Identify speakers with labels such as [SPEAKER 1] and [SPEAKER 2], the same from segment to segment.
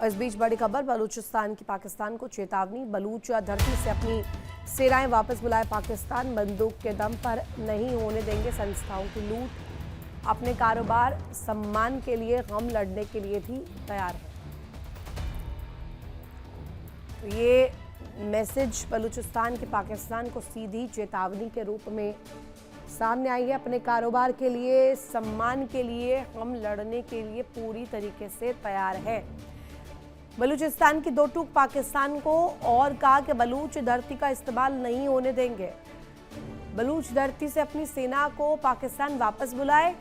[SPEAKER 1] इस बीच बड़ी खबर बलूचिस्तान की पाकिस्तान को चेतावनी। बलूच धरती से अपनी सेनाएं वापस बुलाए पाकिस्तान। बंदूक के दम पर नहीं होने देंगे संस्थाओं की लूट। अपने कारोबार सम्मान के लिए गम लड़ने के लिए भी तैयार है। तो ये मैसेज बलूचिस्तान की पाकिस्तान को सीधी चेतावनी के रूप में सामने आई है। अपने कारोबार के लिए, सम्मान के लिए, हम लड़ने के लिए पूरी तरीके से तैयार है। बलूचिस्तान की दो टूक पाकिस्तान को और कहा कि बलूच धरती का इस्तेमाल नहीं होने देंगे। बलूच धरती से अपनी सेना को पाकिस्तान वापस बुलाए।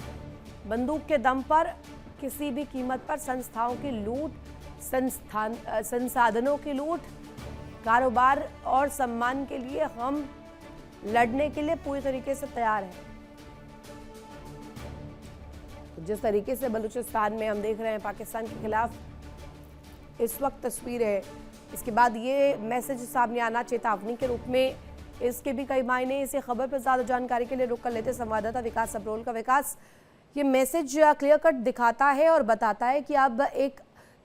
[SPEAKER 1] बंदूक के दम पर किसी भी कीमत पर संस्थाओं की लूट, संसाधनों की लूट, कारोबार और सम्मान के लिए हम लड़ने के लिए पूरी तरीके से तैयार है। जिस तरीके से बलूचिस्तान में हम देख रहे हैं पाकिस्तान के खिलाफ इस वक्त तस्वीर है, इसके बाद ये मैसेज सामने आना चेतावनी के रूप में, इसके भी कई मायने। इसी खबर पर ज्यादा जानकारी के लिए रुक कर लेते संवाददाता विकास सबरोल का। विकास, ये मैसेज क्लियर कट दिखाता है और बताता है कि अब एक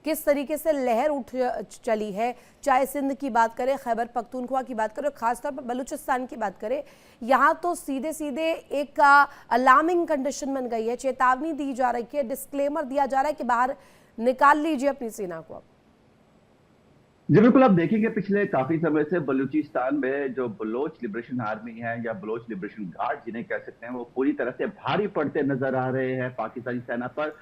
[SPEAKER 1] किस तरीके से लहर उठ चली है, चाहे सिंध की बात करें, खैबर पख्तूनख्वा की बात करें और खासतौर पर बलूचिस्तान की बात करें। यहाँ तो सीधे सीधे एक अलार्मिंग कंडीशन बन गई है, चेतावनी दी जा रही है, डिस्क्लेमर दिया जा रहा है कि बाहर निकाल लीजिए अपनी सेना को। अब
[SPEAKER 2] जी बिल्कुल, आप देखेंगे पिछले काफी समय से बलूचिस्तान में जो बलोच लिबरेशन आर्मी है या बलोच लिबरेशन गार्ड जिन्हें कह सकते हैं, वो पूरी तरह से भारी पड़ते नजर आ रहे हैं पाकिस्तानी सेना पर।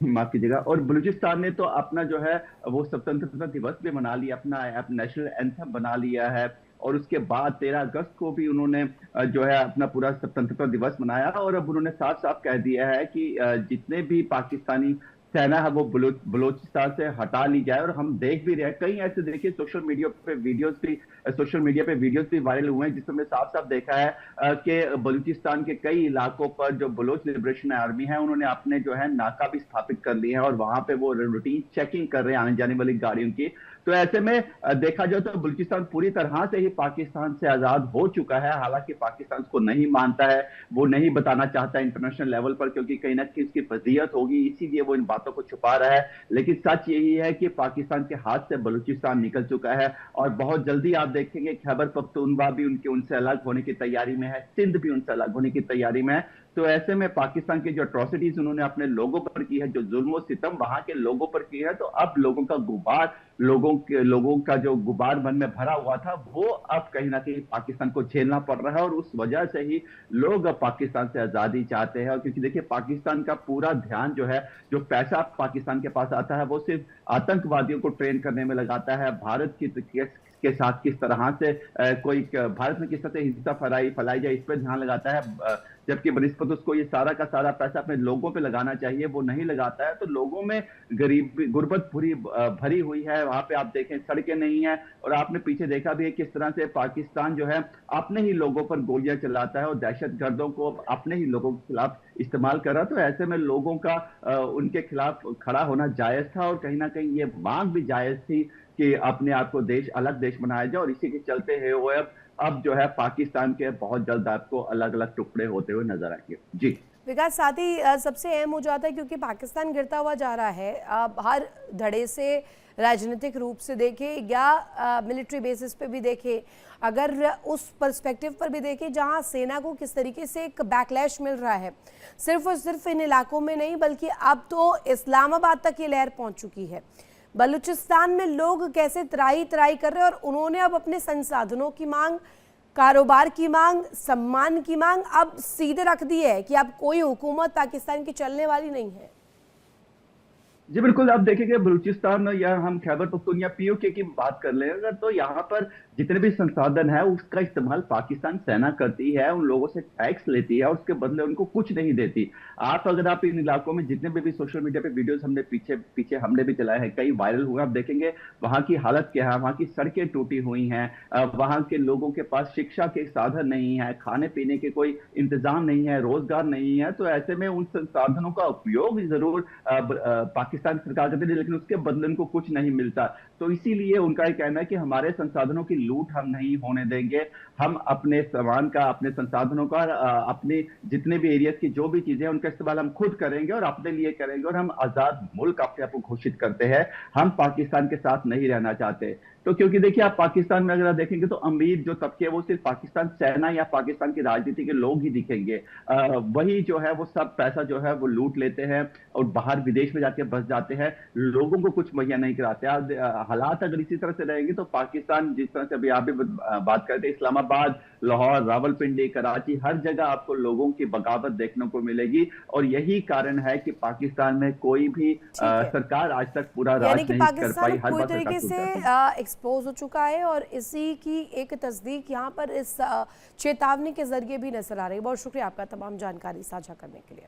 [SPEAKER 2] माफ कीजिएगा। और बलूचिस्तान ने तो अपना जो है वो स्वतंत्रता दिवस भी मना लिया, अपना नेशनल एंथम बना लिया है। और उसके बाद 13 अगस्त को भी उन्होंने जो है अपना पूरा स्वतंत्रता दिवस मनाया। और अब उन्होंने साफ साफ कह दिया है कि जितने भी पाकिस्तानी सेना है वो बलूचिस्तान से हटा ली जाए। और हम देख भी रहे हैं कई ऐसे, देखिए सोशल मीडिया पे वीडियोस भी वायरल हुए हैं जिसमें साफ साफ देखा है कि बलूचिस्तान के कई इलाकों पर जो बलोच लिबरेशन आर्मी है उन्होंने अपने जो है नाका भी स्थापित कर लिए हैं और वहां पे वो रूटीन चेकिंग कर रहे हैं आने जाने वाली गाड़ियों की। तो ऐसे में देखा जाए तो बलूचिस्तान पूरी तरह से ही पाकिस्तान से आजाद हो चुका है। हालांकि पाकिस्तान उसको नहीं मानता है, वो नहीं बताना चाहता इंटरनेशनल लेवल पर, क्योंकि कहीं ना कहीं उसकी फजीयत होगी, इसीलिए वो इन बातों को छुपा रहा है। लेकिन सच यही है कि पाकिस्तान के हाथ से बलूचिस्तान निकल चुका है और बहुत जल्दी आप देखेंगे खैबर पख्तूनख्वा भी उनसे अलग होने की तैयारी में है, सिंध भी उनसे अलग होने की तैयारी में है। तो ऐसे में पाकिस्तान की जो अट्रॉसिटीज उन्होंने अपने लोगों पर की है, जो जुल्म सितम वहां के लोगों पर की है, तो अब लोगों का गुबार, लोगों का जो गुबार मन में भरा हुआ था वो अब कहीं ना कहीं पाकिस्तान को झेलना पड़ रहा है। और उस वजह से ही लोग अब पाकिस्तान से आजादी चाहते हैं। और क्योंकि देखिए पाकिस्तान का पूरा ध्यान जो है, जो पैसा पाकिस्तान के पास आता है वो सिर्फ आतंकवादियों को ट्रेन करने में लगाता है। भारत के साथ किस तरह से भारत में किस तरह से हिंसा फैलाई जाए, इस पर ध्यान लगाता है। जबकि बनिस्बत उसको ये सारा का सारा पैसा अपने लोगों पे लगाना चाहिए, वो नहीं लगाता है। तो लोगों में गरीबी, गुर्बत भरी हुई है। वहां पे आप देखें सड़कें नहीं है। और आपने पीछे देखा भी है किस तरह से पाकिस्तान जो है अपने ही लोगों पर गोलियां चलाता है और दहशतगर्दों को अपने ही लोगों के खिलाफ इस्तेमाल कर रहा। तो ऐसे में लोगों का उनके खिलाफ खड़ा होना जायज था और कहीं ना कहीं ये मांग भी जायज थी कि अपने आप को अलग देश बनाया जाए। और इसी के चलते है वो अब जो है पाकिस्तान के बहुत जल्द आपको अलग अलग टुकड़े होते हुए नजर आएंगे। जी
[SPEAKER 1] विकास, साथ ही सबसे अहम हो जाता है क्योंकि पाकिस्तान गिरता हुआ जा रहा है। हर धड़े से, राजनीतिक रूप से देखें या मिलिट्री बेसिस पे भी देखें, अगर उस पर्सपेक्टिव पर भी देखें जहां सेना को किस तरीके से एक बैकलैश मिल रहा है, सिर्फ और सिर्फ इन इलाकों में नहीं बल्कि अब तो इस्लामाबाद तक ये लहर पहुंच चुकी है। बलूचिस्तान में लोग कैसे त्राही त्राही कर रहे हैं और उन्होंने अब अपने संसाधनों की मांग, कारोबार की मांग, सम्मान की मांग अब सीधे रख दी है कि अब कोई हुकूमत पाकिस्तान की चलने वाली नहीं है।
[SPEAKER 2] जी बिल्कुल, आप देखेंगे बलूचिस्तान या हम खैबर पख्तूनख्वा पीओके की बात कर लें अगर, तो यहाँ पर जितने भी संसाधन है उसका इस्तेमाल पाकिस्तान सेना करती है, उन लोगों से टैक्स लेती है और उसके बदले उनको कुछ नहीं देती। अगर आप इन इलाकों में जितने भी सोशल मीडिया पे वीडियोस हमने पीछे हमने भी चलाए हैं, कई वायरल हुए, आप देखेंगे वहां की हालत क्या है। वहां की सड़कें टूटी हुई हैं, वहां के लोगों के पास शिक्षा के साधन नहीं है, खाने पीने के कोई इंतजाम नहीं है, रोजगार नहीं है। तो ऐसे में उन संसाधनों का उपयोग जरूर पाकिस्तान सरकार करती है, लेकिन उसके बदले उनको कुछ नहीं मिलता। तो इसीलिए उनका ये कहना है कि हमारे संसाधनों की लूट हम नहीं होने देंगे। हम अपने सामान का, अपने संसाधनों का, अपने जितने भी एरियाज की जो भी चीजें हैं उनका इस्तेमाल हम खुद करेंगे और अपने लिए करेंगे, और हम आजाद मुल्क अपने आप को घोषित करते हैं। हम पाकिस्तान के साथ नहीं रहना चाहते। तो क्योंकि देखिए, आप पाकिस्तान में अगर आप देखेंगे तो अमीर जो तबके है वो सिर्फ पाकिस्तान सेना या पाकिस्तान की राजनीति के लोग ही दिखेंगे। वही जो है वो सब पैसा जो है वो लूट लेते हैं और बाहर विदेश में जाके बस जाते हैं, लोगों को कुछ मुहैया नहीं कराते। हालात अगर इसी तरह से रहेंगे तो पाकिस्तान, जिस तरह से अभी आप भी बात करते हैं, इस्लामाबाद, लाहौर, रावलपिंडी, कराची, हर जगह आपको लोगों की बगावत देखने को मिलेगी। और यही कारण है कि पाकिस्तान में कोई भी सरकार आज तक पूरा राज नहीं कर पाई। हर
[SPEAKER 1] पूरी तरीके से एक्सपोज हो चुका है और इसी की एक तस्दीक यहाँ पर इस चेतावनी के जरिए भी नजर आ रही है। बहुत शुक्रिया आपका तमाम जानकारी साझा करने के लिए।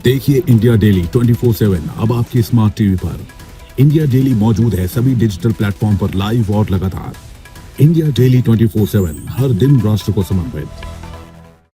[SPEAKER 3] देखिए इंडिया डेली 24/7 अब आपके स्मार्ट टीवी पर। इंडिया डेली मौजूद है सभी डिजिटल प्लेटफॉर्म पर लाइव और लगातार। इंडिया डेली 24/7 हर दिन राष्ट्र को समर्पित।